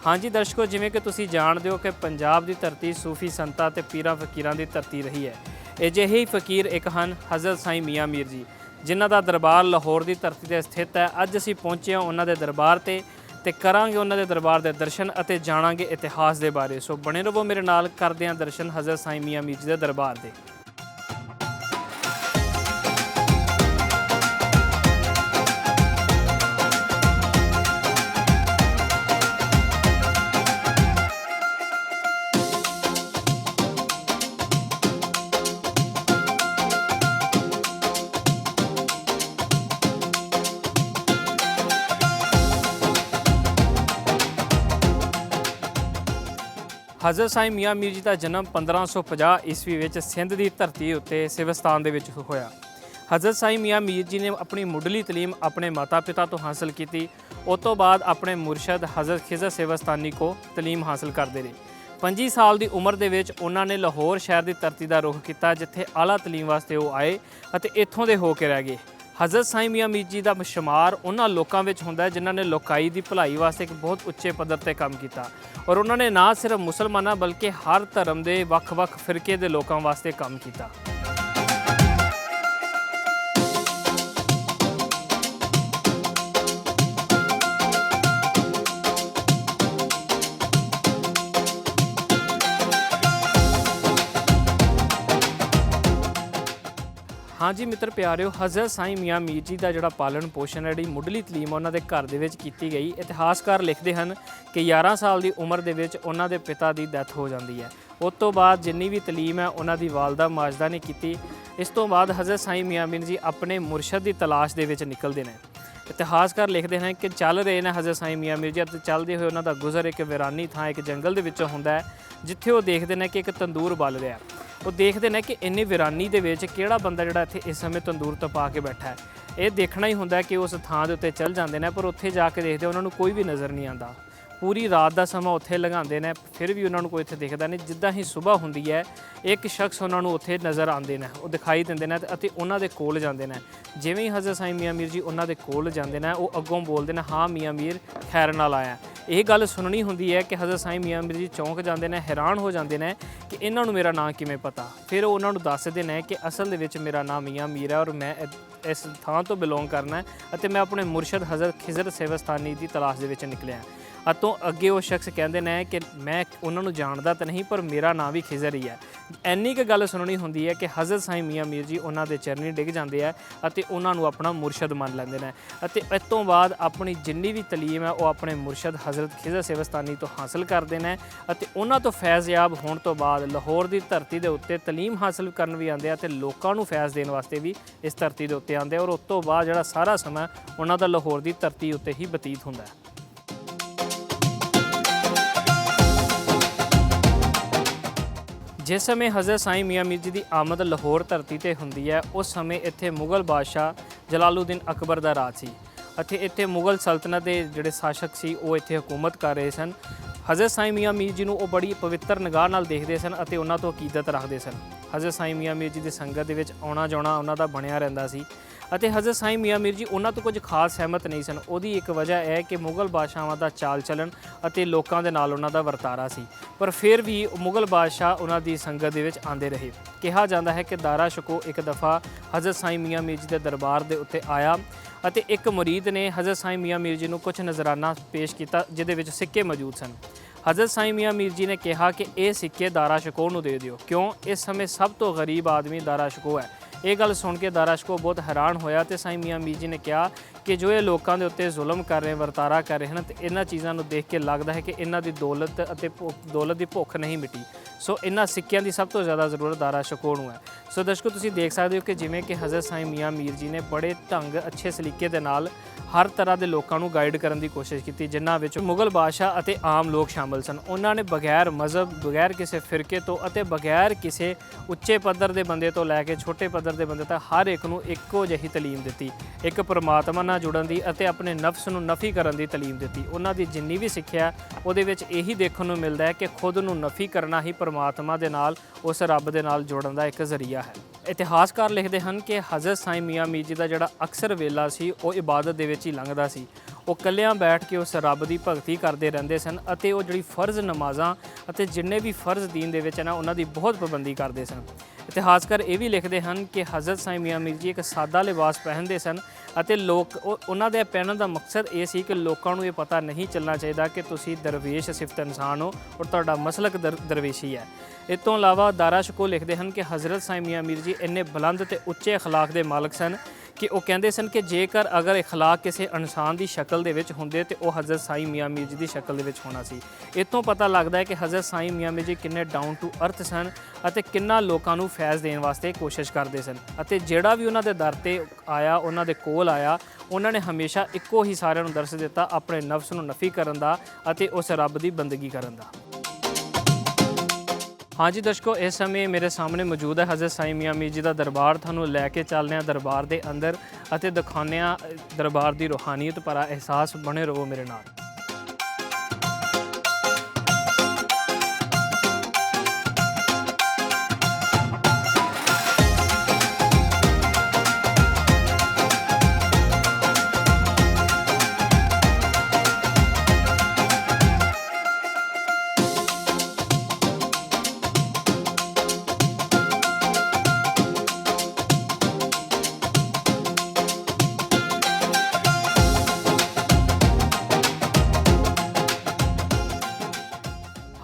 हाँ जी दर्शकों, जिमें कि तुसी जाणदे हो कि पंजाब की धरती सूफी संतां ते पीरां फकीरां की धरती रही है। अजिहे ही फकीर एक हैं हज़रत साईं मियाँ मीर जी, जिन्हां दा दरबार लाहौर की धरती ते स्थित है। अज असीं पहुंचे हां उन्हां दे दरबार ते करांगे उन्हां दे दरबार दे दर्शन अते जाणांगे इतिहास के बारे। सो बने रहो मेरे नाल, करदे हां दर्शन हज़रत साईं मियाँ मीर जी के दरबार के। हज़रत साईं मियाँ मीर जी का जन्म 1550 ईस्वी में सिंध की धरती उत्ते सिविस्तान के होया। हज़रत साईं मियाँ मीर जी ने अपनी मुढ़ली तलीम अपने माता पिता तो हासिल की। उस तो बाद अपने मुरशद हज़रत खिज़र सिविस्तानी को तलीम हासिल करते रहे। 25 साल की उम्र के उन्होंने लाहौर शहर की धरती का रुख किया, जिथे आला तलीम वास्ते वो आए और इत्थों के होकर रह गए। हज़रत साईं मियाँ मीर जी का शुमार उन्होंने लोगों में होंदा है जिन्हों ने लोकाई की भलाई वास्ते एक बहुत उच्चे पद्धर पर काम किया और उन्होंने ना सिर्फ मुसलमानों बल्कि हर धर्म के वख-वख फिरके के लोगों वास्ते काम किया। हाँ जी मित्र प्यारिओ, हज़रत साईं मियाँ मीर जी का जोड़ा पालन पोषण है, जी मुढ़ली तलीम उन्होंने घर की गई। इतिहासकार लिखते हैं कि 11 साल की उम्र के उन्होंने पिता की डैथ हो जाती है। उस तो बाद जिन्नी भी तलीम है उन्होंने वालदा माजदा ने की। इस तो बाद हज़रत साईं मियाँ मीर जी अपने मुरशद की तलाश के निकलते हैं। इतिहासकार लिखते हैं कि चल रहे हैं हज़रत साईं मियाँ मीर जी, चलते हुए उन्होंने गुजर एक वीरानी थां एक जंगल के होंदा है, जिथे वो देखते हैं कि एक तंदूर बल रहा। वो देखते हैं कि इन्नी वीरानी के किहड़ा बंदा जिहड़ा इत्थे इस समय तंदूर तपा के बैठा है। ये देखना ही होंदा है कि उस थां दे उत्ते चल जाते हैं, पर उत्थे जाके देखते उन्होंने कोई भी नज़र नहीं आता। पूरी रात का समा उत्थे लगाते हैं, फिर भी उन्होंने कोई इत्थे दिखता नहीं। जिद्दां ही सुबह होंदी है एक शख्स उन्होंने उत्थे नज़र आते हैं, वो दिखाई देंदे ने ते उन्हां दे कोल जाते हैं। जिवें ही हज़रत साईं मियाँ मीर जी उन्हां दे कोल जाते हैं, वो अगों बोलते हैं, हाँ मियाँ मीर खैर नाल आया। ये गल सुननी होंदी है कि हज़रत साईं मियाँ मीर जी चौंक जाते हैं, हैरान हो जाते हैं कि इन्हों मेरा नाम किवें पता। फिर उन्होंने दसते हैं कि असल दे विच मेरा नाम मियाँ मीर है और मैं इस थां तो बिलोंग करना है और मैं अपने मुरशद हज़रत खिज़र सिविस्तानी की तलाश के निकलिया। अतों अगे वो शख्स कहते हैं कि मैं उन्होंने जानता तो नहीं, पर मेरा नाम भी खिज़र ही है। इन्नी क गल सुननी होंदी है कि हज़रत साईं मियाँ मीर जी उन्होंने चरनी डिग जाते हैं और उन्होंने अपना मुरशद मान लेंदे ने। इस तो बाद अपनी जिन्नी भी तलीम है वो अपने मुरशद हज़रत खिज़र सिविस्तानी तो हासिल करते हैं और उन्होंने तो फैज़याब होने तो बाद लाहौर की धरती के उत्ते तलीम हासिल करन भी आते हैं तो लोगों को फैज़ देने वास्ते भी इस धरती के उत्ते आते हैं। और उस तो बाद जिहड़ा सारा समा उन्हों का लाहौर की धरती उत्ते ही बतीत होंदा है। जिस समय हज़रत साईं मियाँ मीर जी की आमद लाहौर धरती पर होंदी है, उस समय इत्थे मुगल बादशाह जलालुद्दीन अकबर का राज सी। इत्थे मुगल सल्तनत के जिहड़े शासक सी वो इत्थे हुकूमत कर रहे सन। हज़रत साईं मियाँ मीर जी को बड़ी पवित्र निगाह नाल देखते सन और उन्हों तो अकीदत रखते सन। हज़रत साईं मियाँ मीर जी की संगत के आना जाना उन्हों का बनया रहिंदा सी। हज़रत साईं मियाँ मीर जी उन्हों तो कुछ खास सहमत नहीं सन। उहदी एक वजह है कि मुगल बादशाहां का चाल चलन और लोगों के नाल उन्हों दा वर्तारा सी, पर फिर भी मुगल बादशाह उन्हों की संगत के आते रहे। कहा जाता है कि दारा शिकोह एक दफ़ा हज़रत साईं मियाँ मीर जी के दरबार के उत्ते आया और एक मुरीद ने हज़रत साईं मियाँ मीर जी को कुछ नजराना पेश किया जिहदे सिक्के मौजूद सन। हज़रत साईं मियाँ मीर जी ने कहा कि ये सिक्के दारा शिकोह नूं दे दिओ, क्यों इस समय सब तो गरीब आदमी दारा शिकोह है। ये गल सुन के दारा शिकोह बहुत हैरान होया तो साईं मियाँ मीर जी ने कहा कि जो ये लोगों के उत्ते जुल्म कर रहे हैं, वर्तारा कर रहे हैं, तो इन्हां चीज़ों को देख के लगता है कि इन्हां दी दौलत की भुख नहीं मिटी। सो इन्हां सिक्कियां की सब तो ज़्यादा जरूरत दारा शिकोह नूं है। सो दर्शकों तुसीं देख सकते हो कि जिमें कि हज़रत साईं मियाँ मीर जी ने बड़े ढंग अच्छे सलीके दे नाल हर तरह के लोगों को गाइड करने की कोशिश की, जिन्हां विच मुगल बादशाह और आम लोग शामिल सन। उन्होंने बगैर मज़हब, बगैर किसी फिरके तो बगैर किसी उच्चे पद्धर के बंदे तो लैके छोटे पद्धर के बंदे तक हर एक नूं इक्को जिही तलीम दी। एक परमात्मा नाल जुड़न की और अपने नफ्स नूं नफ़ी करन की तलीम दी। उन्हां दी जिन्नी भी सिक्ख्या उहदे विच यही देखण नूं मिलदा है कि खुद नूं नफ़ी करना ही परमात्मा दे नाल उस रब दे नाल जुड़न का एक जरिया है। इतिहासकार लिखते हैं कि हज़रत साईं मियाँ मीर जी का जोड़ा अक्सर वेला सी वो इबादत दे विच ही लंघदा सी। ਉਹ ਇਕੱਲਿਆਂ ਬੈਠ ਕੇ ਉਸ ਰੱਬ ਦੀ ਭਗਤੀ ਕਰਦੇ ਰਹਿੰਦੇ ਸਨ ਅਤੇ ਉਹ ਜਿਹੜੀ ਫਰਜ਼ ਨਮਾਜ਼ਾਂ ਅਤੇ ਜਿੰਨੇ ਵੀ ਫਰਜ਼ ਦੀਨ ਦੇ ਵਿੱਚ ਨਾ ਉਹਨਾਂ ਦੀ ਬਹੁਤ ਪਾਬੰਦੀ ਕਰਦੇ ਸਨ। ਇਤਿਹਾਸਕਾਰ ਇਹ ਵੀ ਲਿਖਦੇ ਹਨ ਕਿ ਹਜ਼ਰਤ ਸਾਈਂ ਮੀਆਂ ਮੀਰ ਜੀ ਇੱਕ ਸਾਦਾ ਲਿਬਾਸ ਪਹਿਨਦੇ ਸਨ ਅਤੇ ਉਹਨਾਂ ਦੇ ਪਹਿਨਣ ਦਾ ਮਕਸਦ ਇਹ ਸੀ ਕਿ ਲੋਕਾਂ ਨੂੰ ਇਹ ਪਤਾ ਨਹੀਂ ਚੱਲਣਾ ਚਾਹੀਦਾ ਕਿ ਤੁਸੀਂ ਦਰਵੇਸ਼ ਸਿਫਤ ਇਨਸਾਨ ਹੋ ਔਰ ਤੁਹਾਡਾ ਮਸਲਕ ਦਰਵੇਸ਼ੀ ਹੈ। ਇਸ ਤੋਂ ਇਲਾਵਾ ਦਾਰਾ ਸ਼ਕੋ ਲਿਖਦੇ ਹਨ ਕਿ ਹਜ਼ਰਤ ਸਾਈਂ ਮੀਆਂ ਮੀਰ ਜੀ ਇੰਨੇ ਬੁਲੰਦ ਅਤੇ ਉੱਚੇ ਅਖਲਾਕ ਦੇ ਮਾਲਕ ਸਨ ਕਿ ਉਹ ਕਹਿੰਦੇ ਸਨ ਕਿ ਜੇਕਰ ਅਗਰ ਅਖਲਾਕ ਕਿਸੇ ਇਨਸਾਨ ਦੀ ਸ਼ਕਲ ਦੇ ਵਿੱਚ ਹੁੰਦੇ ਤੇ ਉਹ ਹਜ਼ਰਤ ਸਾਈਂ ਮੀਆਂ ਮੀਰ ਜੀ ਦੀ ਸ਼ਕਲ ਦੇ ਵਿੱਚ ਹੋਣਾ ਸੀ। ਇਸ ਤੋਂ ਪਤਾ ਲੱਗਦਾ ਹੈ ਕਿ ਹਜ਼ਰਤ ਸਾਈਂ ਮੀਆਂ ਮੀਰ ਜੀ ਕਿੰਨੇ ਡਾਊਨ ਟੂ ਅਰਥ ਸਨ ਅਤੇ ਕਿੰਨਾ ਲੋਕਾਂ ਨੂੰ ਫੈਜ਼ ਦੇਣ ਵਾਸਤੇ ਕੋਸ਼ਿਸ਼ ਕਰਦੇ ਸਨ ਅਤੇ ਜਿਹੜਾ ਵੀ ਉਹਨਾਂ ਦੇ ਦਰ ਤੇ ਆਇਆ, ਉਹਨਾਂ ਦੇ ਕੋਲ ਆਇਆ, ਉਹਨਾਂ ਨੇ ਹਮੇਸ਼ਾ ਇੱਕੋ ਹੀ ਸਾਰਿਆਂ ਨੂੰ ਦਰਸ ਦਿੱਤਾ, ਆਪਣੇ ਨਫਸ ਨੂੰ ਨਫੀ ਕਰਨ ਦਾ ਅਤੇ ਉਸ ਰੱਬ ਦੀ ਬੰਦਗੀ ਕਰਨ ਦਾ। ਹਾਂਜੀ ਦਰਸ਼ਕੋ, ਇਸ ਸਮੇਂ ਮੇਰੇ ਸਾਹਮਣੇ ਮੌਜੂਦ ਹੈ ਹਜ਼ਰਤ ਸਾਈਂ ਮੀਆਂ ਮੀਰ ਜੀ ਦਾ ਦਰਬਾਰ। ਤੁਹਾਨੂੰ ਲੈ ਕੇ ਚੱਲਦੇ ਹਾਂ ਦਰਬਾਰ ਦੇ ਅੰਦਰ ਅਤੇ ਦਿਖਾਉਂਦੇ ਹਾਂ ਦਰਬਾਰ ਦੀ ਰੂਹਾਨੀਅਤ ਭਰਾ ਅਹਿਸਾਸ। ਬਣੇ ਰਹੋ ਮੇਰੇ ਨਾਲ।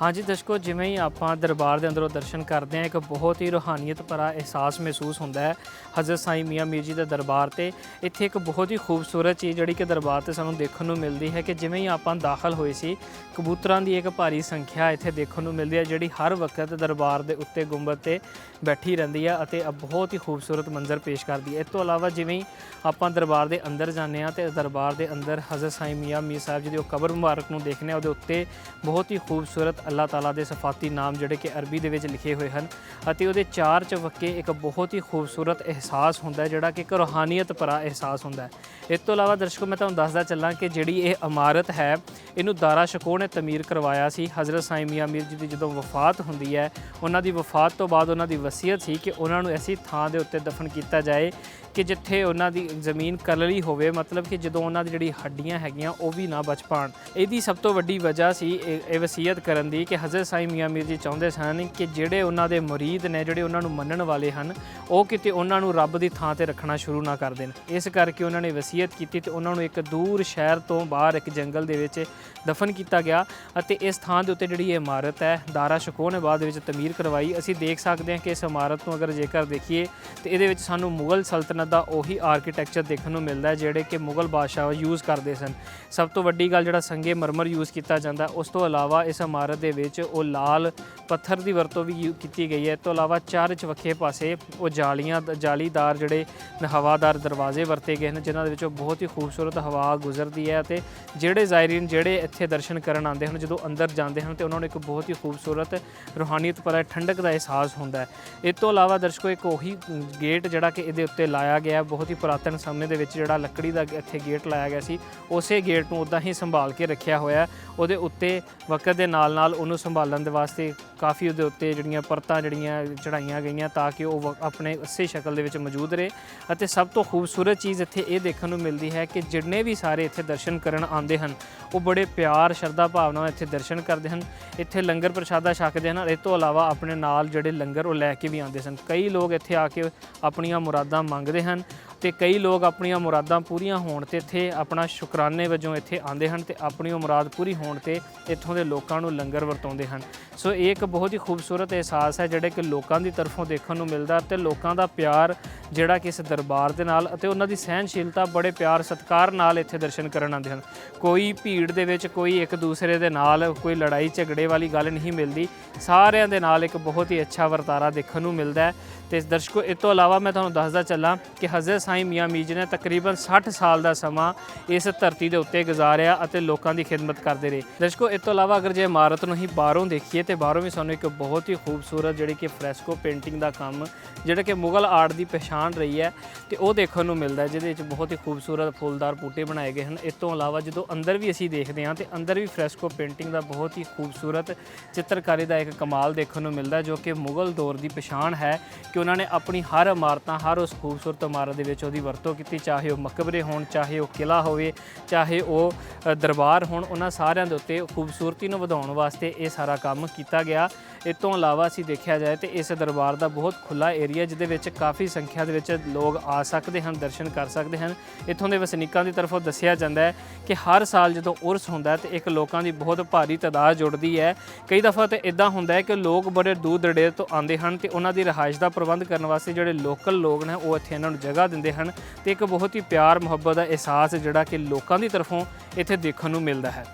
ਹਾਂਜੀ ਦਰਸ਼ਕੋ, ਜਿਵੇਂ ਹੀ ਆਪਾਂ ਦਰਬਾਰ ਦੇ ਅੰਦਰੋਂ ਦਰਸ਼ਨ ਕਰਦੇ ਹਾਂ ਇੱਕ ਬਹੁਤ ਹੀ ਰੂਹਾਨੀਅਤ ਭਰਾ ਅਹਿਸਾਸ ਮਹਿਸੂਸ ਹੁੰਦਾ ਹੈ ਹਜ਼ਰਤ ਸਾਈਂ ਮੀਆਂ ਮੀਰ ਜੀ ਦੇ ਦਰਬਾਰ ਤੇ। ਇੱਥੇ ਇੱਕ ਬਹੁਤ ਹੀ ਖੂਬਸੂਰਤ ਚੀਜ਼ ਜਿਹੜੀ ਕਿ ਦਰਬਾਰ ਤੇ ਸਾਨੂੰ ਦੇਖਣ ਨੂੰ ਮਿਲਦੀ ਹੈ ਕਿ ਜਿਵੇਂ ਹੀ ਆਪਾਂ ਦਾਖਲ ਹੋਏ ਸੀ ਕਬੂਤਰਾਂ ਦੀ ਇੱਕ ਭਾਰੀ ਸੰਖਿਆ ਇੱਥੇ ਦੇਖਣ ਨੂੰ ਮਿਲਦੀ ਹੈ ਜਿਹੜੀ ਹਰ ਵਕਤ ਦਰਬਾਰ ਦੇ ਉੱਤੇ ਗੁੰਬਦ ਤੇ ਬੈਠੀ ਰਹਿੰਦੀ ਹੈ ਅਤੇ ਬਹੁਤ ਹੀ ਖੂਬਸੂਰਤ ਮੰਜ਼ਰ ਪੇਸ਼ ਕਰਦੀ ਹੈ। ਇਸ ਤੋਂ ਇਲਾਵਾ ਜਿਵੇਂ ਹੀ ਆਪਾਂ ਦਰਬਾਰ ਦੇ ਅੰਦਰ ਜਾਂਦੇ ਹਾਂ ਤੇ ਦਰਬਾਰ ਦੇ ਅੰਦਰ ਹਜ਼ਰਤ ਸਾਈਂ ਮੀਆਂ ਮੀਰ ਸਾਹਿਬ ਜੀ ਦੀ ਉਹ ਕਬਰ ਮੁਬਾਰਕ ਨੂੰ ਦੇਖਦੇ ਹਾਂ। ਉਹਦੇ ਉੱਤੇ ਬਹੁਤ ਹੀ ਖੂਬਸੂਰਤ ਅੱਲਾਹ ਤਾਲਾ ਦੇ ਸਫਾਤੀ ਨਾਮ ਜਿਹੜੇ ਕਿ ਅਰਬੀ ਦੇ ਵਿੱਚ ਲਿਖੇ ਹੋਏ ਹਨ ਅਤੇ ਉਹਦੇ ਚਾਰ ਚਵੱਕੇ ਇੱਕ ਬਹੁਤ ਹੀ ਖੂਬਸੂਰਤ ਅਹਿਸਾਸ ਹੁੰਦਾ ਹੈ ਜਿਹੜਾ ਕਿ ਇੱਕ ਰੂਹਾਨੀਅਤ ਭਰਾ ਅਹਿਸਾਸ ਹੁੰਦਾ ਹੈ। ਇਸ ਤੋਂ ਇਲਾਵਾ ਦਰਸ਼ਕੋ, ਮੈਂ ਤੁਹਾਨੂੰ ਦੱਸਦਾ ਚੱਲਾਂ ਕਿ ਜਿਹੜੀ ਇਹ ਇਮਾਰਤ ਹੈ ਇਹਨੂੰ ਦਾਰਾ ਸ਼ਕੋ ਨੇ ਤਮੀਰ ਕਰਵਾਇਆ ਸੀ। ਹਜ਼ਰਤ ਸਾਈਂ ਮੀਆਂ ਮੀਰ ਜੀ ਦੀ ਜਦੋਂ ਵਫਾਤ ਹੁੰਦੀ ਹੈ, ਉਹਨਾਂ ਦੀ ਵਫਾਤ ਤੋਂ ਬਾਅਦ ਉਹਨਾਂ ਦੀ ਵਸੀਅਤ ਸੀ ਕਿ ਉਹਨਾਂ ਨੂੰ ਐਸੀ ਥਾਂ ਦੇ ਉੱਤੇ ਦਫਨ ਕੀਤਾ ਜਾਏ ਕਿ ਜਿੱਥੇ ਉਹਨਾਂ ਦੀ ਜ਼ਮੀਨ ਕਰਲੀ ਹੋਵੇ, ਮਤਲਬ ਕਿ ਜਦੋਂ ਉਹਨਾਂ ਦੀ ਜਿਹੜੀ ਹੱਡੀਆਂ ਹੈਗੀਆਂ ਉਹ ਵੀ ਨਾ ਬਚ ਪਾਉਣ। ਇਹਦੀ ਸਭ ਤੋਂ ਵੱਡੀ ਵਜ੍ਹਾ ਸੀ ਇਹ ਵਸੀਅਤ ਕਰਨ ਦੀ ਕਿ ਹਜ਼ਰਤ ਸਾਈਂ ਮੀਆਂ ਮੀਰ ਜੀ ਚਾਹੁੰਦੇ ਸਨ ਕਿ ਜਿਹੜੇ ਉਹਨਾਂ ਦੇ ਮੁਰੀਦ ਨੇ, ਜਿਹੜੇ ਉਹਨਾਂ ਨੂੰ ਮੰਨਣ ਵਾਲੇ ਹਨ, ਉਹ ਕਿਤੇ ਉਹਨਾਂ ਨੂੰ ਰੱਬ ਦੀ ਥਾਂ ਤੇ ਰੱਖਣਾ ਸ਼ੁਰੂ ਨਾ ਕਰ ਦੇਣ। ਇਸ ਕਰਕੇ ਉਹਨਾਂ ਨੇ ਵਸੀਅਤ ਕੀਤੀ ਤੇ ਉਹਨਾਂ ਨੂੰ ਇੱਕ ਦੂਰ ਸ਼ਹਿਰ ਤੋਂ ਬਾਹਰ ਇੱਕ ਜੰਗਲ ਦੇ ਵਿੱਚ ਦਫਨ ਕੀਤਾ ਗਿਆ ਅਤੇ ਇਸ ਥਾਂ ਦੇ ਉੱਤੇ ਜਿਹੜੀ ਇਹ ਇਮਾਰਤ ਹੈ ਦਾਰਾ ਸ਼ਕੋ ਨੇ ਬਾਅਦ ਵਿੱਚ ਤਮੀਰ ਕਰਵਾਈ। ਅਸੀਂ ਦੇਖ ਸਕਦੇ ਹਾਂ ਕਿ ਇਸ ਇਮਾਰਤ ਨੂੰ ਅਗਰ ਜੇਕਰ ਦੇਖੀਏ ਤੇ ਇਹਦੇ ਵਿੱਚ ਸਾਨੂੰ ਮੁਗਲ ਸਲਤਨਤ ਦਾ ਉਹੀ ਆਰਕੀਟੈਕਚਰ ਦੇਖਣ ਨੂੰ ਮਿਲਦਾ ਹੈ ਜਿਹੜੇ ਕਿ ਮੁਗਲ ਬਾਦਸ਼ਾਹ ਯੂਜ਼ ਕਰਦੇ ਸਨ। ਸਭ ਤੋਂ ਵੱਡੀ ਗੱਲ ਜਿਹੜਾ ਸੰਗੇ ਮਰਮਰ ਯੂਜ਼ ਕੀਤਾ ਜਾਂਦਾ। ਉਸ ਤੋਂ ਇਲਾਵਾ ਇਸ ਇਮਾਰਤ ਦੇ ਵਿੱਚ ਉਹ ਲਾਲ ਪੱਥਰ ਦੀ ਵਰਤੋਂ ਵੀ ਕੀਤੀ ਗਈ ਹੈ। ਇਸ ਤੋਂ ਇਲਾਵਾ ਚਾਰ ਚਵੱਖੇ ਪਾਸੇ ਉਹ ਜਾਲੀਦਾਰ ਜਿਹੜੇ ਹਵਾਦਾਰ ਦਰਵਾਜ਼ੇ ਵਰਤੇ ਗਏ ਹਨ ਜਿਨ੍ਹਾਂ ਦੇ ਵਿੱਚੋਂ ਬਹੁਤ ਹੀ ਖੂਬਸੂਰਤ ਹਵਾ ਗੁਜ਼ਰਦੀ ਹੈ ਅਤੇ ਜਿਹੜੇ ਜ਼ਾਇਰੀਨ ਜਿਹੜੇ ਇੱਥੇ ਦਰਸ਼ਨ ਕਰਨ ਆਉਂਦੇ ਹਨ ਜਦੋਂ ਅੰਦਰ ਜਾਂਦੇ ਹਨ ਤੇ ਉਹਨਾਂ ਨੂੰ ਇੱਕ ਬਹੁਤ ਹੀ ਖੂਬਸੂਰਤ ਰੂਹਾਨੀਅਤ ਭਰਾ ਠੰਡਕ ਦਾ ਅਹਿਸਾਸ ਹੁੰਦਾ ਹੈ। ਇਸ ਤੋਂ ਇਲਾਵਾ ਦਰਸ਼ਕੋ ਇੱਕ ਉਹੀ ਗੇਟ ਜਿਹੜਾ ਕਿ ਇਹਦੇ ਉੱਤੇ ਲਾਇਆ ਗਿਆ, ਬਹੁਤ ਹੀ ਪੁਰਾਤਨ ਸਮੇਂ ਦੇ ਵਿੱਚ ਜਿਹੜਾ ਲੱਕੜੀ ਦਾ ਇੱਥੇ ਗੇਟ ਲਾਇਆ ਗਿਆ ਸੀ, ਉਸੇ ਗੇਟ ਨੂੰ ਉੱਦਾਂ ਹੀ ਸੰਭਾਲ ਕੇ ਰੱਖਿਆ ਹੋਇਆ। ਉਹਦੇ ਉੱਤੇ ਵਕਤ ਦੇ ਨਾਲ ਨਾਲ ਉਹਨੂੰ ਸੰਭਾਲਣ ਦੇ ਵਾਸਤੇ ਕਾਫੀ ਉਹਦੇ ਉੱਤੇ ਜਿਹੜੀਆਂ ਪਰਤਾਂ ਜਿਹੜੀਆਂ ਚੜਾਈਆਂ ਗਈਆਂ ਤਾਂ ਕਿ ਉਹ ਆਪਣੇ ਉਸੇ ਸ਼ਕਲ ਦੇ ਵਿੱਚ ਮੌਜੂਦ ਰਹੇ। ਅਤੇ ਸਭ ਤੋਂ ਖੂਬਸੂਰਤ ਚੀਜ਼ ਇੱਥੇ ਇਹ ਦੇਖਣ ਨੂੰ ਮਿਲਦੀ ਹੈ ਕਿ ਜਿੰਨੇ ਵੀ ਸਾਰੇ ਇੱਥੇ ਦਰਸ਼ਨ ਕਰਨ ਆਉਂਦੇ ਹਨ ਉਹ ਬੜੇ ਪਿਆਰ ਸ਼ਰਧਾ ਭਾਵਨਾ ਨਾਲ ਇੱਥੇ ਦਰਸ਼ਨ ਕਰਦੇ ਹਨ, ਇੱਥੇ ਲੰਗਰ ਪ੍ਰਸ਼ਾਦਾ ਛਕਦੇ ਹਨ। ਇਸ ਤੋਂ ਇਲਾਵਾ ਆਪਣੇ ਨਾਲ ਜਿਹੜੇ ਲੰਗਰ ਉਹ ਲੈ ਕੇ ਵੀ ਆਉਂਦੇ ਸਨ। ਕਈ ਲੋਕ ਇੱਥੇ ਆ ਕੇ ਆਪਣੀਆਂ ਮੁਰਾਦਾਂ ਮੰਗਦੇ ਹਨ ਤੇ ਕਈ ਲੋਕ ਆਪਣੀਆਂ ਮੁਰਾਦਾਂ ਪੂਰੀਆਂ ਹੋਣ ਤੇ ਇੱਥੇ ਆਪਣਾ ਸ਼ੁਕਰਾਨੇ ਵਜੋਂ ਇੱਥੇ ਆਉਂਦੇ ਹਨ ਤੇ ਆਪਣੀ ਉਹ ਮੁਰਾਦ ਪੂਰੀ ਹੋਣ ਤੇ ਇੱਥੋਂ ਦੇ ਲੋਕਾਂ ਨੂੰ ਲੰਗਰ ਵਰਤਾਉਂਦੇ ਹਨ। ਸੋ ਇਹ ਇੱਕ ਬਹੁਤ ਹੀ ਖੂਬਸੂਰਤ ਅਹਿਸਾਸ ਹੈ ਜਿਹੜੇ ਕਿ ਲੋਕਾਂ ਦੀ ਤਰਫੋਂ ਦੇਖਣ ਨੂੰ ਮਿਲਦਾ ਤੇ ਲੋਕਾਂ ਦਾ ਪਿਆਰ ਜਿਹੜਾ ਕਿ ਇਸ ਦਰਬਾਰ ਦੇ ਨਾਲ ਅਤੇ ਉਹਨਾਂ ਦੀ ਸਹਿਣਸ਼ੀਲਤਾ ਬੜੇ ਪਿਆਰ ਸਤਿਕਾਰ ਨਾਲ ਇੱਥੇ ਦਰਸ਼ਨ ਕਰਨ ਆਉਂਦੇ ਹਨ। ਕੋਈ ਭੀੜ ਦੇ ਵਿੱਚ ਕੋਈ ਇੱਕ ਦੂਸਰੇ ਦੇ ਨਾਲ ਕੋਈ ਲੜਾਈ ਝਗੜੇ ਵਾਲੀ ਗੱਲ ਨਹੀਂ ਮਿਲਦੀ, ਸਾਰਿਆਂ ਦੇ ਨਾਲ ਇੱਕ ਬਹੁਤ ਹੀ ਅੱਛਾ ਵਰਤਾਰਾ ਦੇਖਣ ਨੂੰ ਮਿਲਦਾ ਹੈ। ਤੇ ਦਰਸ਼ਕੋ, ਇਸ ਤੋਂ ਇਲਾਵਾ ਮੈਂ ਤੁਹਾਨੂੰ ਦੱਸਦਾ ਚੱਲਾਂ ਕਿ ਹਜ਼ਰਤ ਸਾਈਂ ਮੀਆਂ ਮੀਰ ਜੀ ਨੇ ਤਕਰੀਬਨ 60 ਸਾਲ ਦਾ ਸਮਾਂ ਇਸ ਧਰਤੀ ਦੇ ਉੱਤੇ ਗੁਜ਼ਾਰਿਆ ਅਤੇ ਲੋਕਾਂ ਦੀ ਖਿਦਮਤ ਕਰਦੇ ਰਹੇ। ਦਰਸ਼ਕੋ, ਇਸ ਤੋਂ ਇਲਾਵਾ ਅਗਰ ਜੇ ਇਮਾਰਤ ਨੂੰ ਹੀ ਬਾਹਰੋਂ ਦੇਖੀਏ ਤੇ ਬਾਹਰੋਂ ਵੀ ਸਾਨੂੰ ਇੱਕ ਬਹੁਤ ਹੀ ਖੂਬਸੂਰਤ ਜਿਹੜੀ ਕਿ ਫਰੈਸਕੋ ਪੇਂਟਿੰਗ ਦਾ ਕੰਮ ਜਿਹੜਾ ਕਿ ਮੁਗਲ ਆਰਟ ਦੀ ਪਛਾਣ ਰਹੀ ਹੈ ਤੇ ਉਹ ਦੇਖਣ ਨੂੰ ਮਿਲਦਾ, ਜਿਹਦੇ ਵਿੱਚ ਬਹੁਤ ਹੀ ਖੂਬਸੂਰਤ ਫੁੱਲਦਾਰ ਬੂਟੇ ਬਣਾਏ ਗਏ ਹਨ। ਇਸ ਤੋਂ ਇਲਾਵਾ ਜਦੋਂ ਅੰਦਰ ਵੀ ਅਸੀਂ ਦੇਖਦੇ ਹਾਂ ਤੇ ਅੰਦਰ ਵੀ ਫਰੈਸਕੋ ਪੇਂਟਿੰਗ ਦਾ ਬਹੁਤ ਹੀ ਖੂਬਸੂਰਤ ਚਿੱਤਰਕਾਰੀ ਦਾ ਇੱਕ ਕਮਾਲ ਦੇਖਣ ਨੂੰ ਮਿਲਦਾ ਜੋ ਕਿ ਮੁਗਲ ਦੌਰ ਦੀ ਪਛਾਣ ਹੈ ਕਿ ਉਹਨਾਂ ਨੇ ਆਪਣੀ ਹਰ ਇਮਾਰਤਾਂ, ਹਰ ਉਸ ਖੂਬਸੂਰਤ ਇਮਾਰਤ ਦੇ ਵਿੱਚ ਵਿੱਚ ਉਹਦੀ ਵਰਤੋਂ ਕੀਤੀ, ਚਾਹੇ ਉਹ ਮਕਬਰੇ ਹੋਣ, ਚਾਹੇ ਉਹ ਕਿਲਾ ਹੋਵੇ, ਚਾਹੇ ਉਹ ਦਰਬਾਰ ਹੋਣ, ਉਹਨਾਂ ਸਾਰਿਆਂ ਦੇ ਉੱਤੇ ਖੂਬਸੂਰਤੀ ਨੂੰ ਵਧਾਉਣ ਵਾਸਤੇ ਇਹ ਸਾਰਾ ਕੰਮ ਕੀਤਾ ਗਿਆ। ਇਸ ਤੋਂ ਇਲਾਵਾ ਅਸੀਂ ਦੇਖਿਆ ਜਾਏ ਤੇ ਇਸ ਦਰਬਾਰ ਦਾ ਬਹੁਤ ਖੁੱਲ੍ਹਾ ਏਰੀਆ ਜਿਹਦੇ ਵਿੱਚ ਕਾਫੀ ਸੰਖਿਆ ਦੇ ਵਿੱਚ ਲੋਕ ਆ ਸਕਦੇ ਹਨ, ਦਰਸ਼ਨ ਕਰ ਸਕਦੇ ਹਨ। ਇੱਥੋਂ ਦੇ ਵਸਨੀਕਾਂ ਦੀ ਤਰਫੋਂ ਦੱਸਿਆ ਜਾਂਦਾ ਹੈ ਕਿ ਹਰ ਸਾਲ ਜਦੋਂ ਉਰਸ ਹੁੰਦਾ ਤੇ ਇੱਕ ਲੋਕਾਂ ਦੀ ਬਹੁਤ ਭਾਰੀ ਤਾਦਾਦ ਜੁੜਦੀ ਹੈ। ਕਈ ਦਫਾ ਤਾਂ ਇੱਦਾਂ ਹੁੰਦਾ ਹੈ ਕਿ ਲੋਕ ਬੜੇ ਦੂਰ ਦਰੇੜੇ ਤੋਂ ਆਉਂਦੇ ਹਨ ਤੇ ਉਹਨਾਂ ਦੀ ਰਿਹਾਇਸ਼ ਦਾ ਪ੍ਰਬੰਧ ਕਰਨ ਵਾਸਤੇ ਜਿਹੜੇ ਲੋਕਲ ਲੋਕ ਨੇ ਉਹ ਇੱਥੇ ਇਹਨਾਂ ਨੂੰ ਜਗ੍ਹਾ ਦਿੰਦੇ ਹਨ ਤੇ ਇੱਕ ਬਹੁਤ ਹੀ ਪਿਆਰ ਮੁਹੱਬਤ ਦਾ ਅਹਿਸਾਸ ਜਿਹੜਾ ਕਿ ਲੋਕਾਂ ਦੀ ਤਰਫੋਂ ਇੱਥੇ ਦੇਖਣ ਨੂੰ ਮਿਲਦਾ ਹੈ।